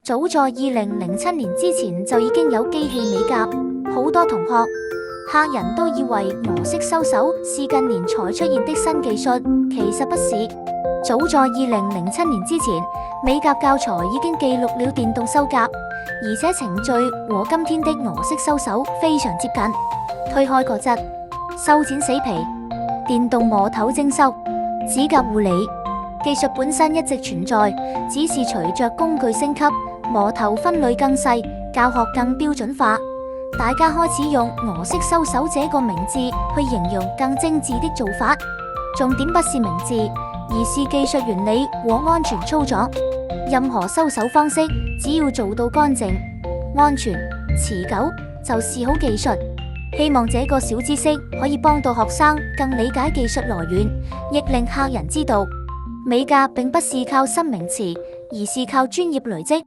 早在2007年之前就已經有機器美甲，好多同學、客人都以為俄式收手是近年才出現的新技術，其實不是。早在2007年之前，美甲教材已經記錄了電動修甲，而且程序和今天的俄式收手非常接近。推開角質、修剪死皮、電動磨頭精修、指甲護理技術本身一直存在，只是隨着工具升級，磨頭分類更細，教學更標準化，大家開始用俄式收手這個名字去形容更精緻的做法。重點不是名字，而是技術原理和安全操作。任何收手方式只要做到乾淨、安全、持久，就是好技術。希望這個小知識可以幫到學生更理解技術來源，亦令客人知道美甲並不是靠新名詞，而是靠專業累積。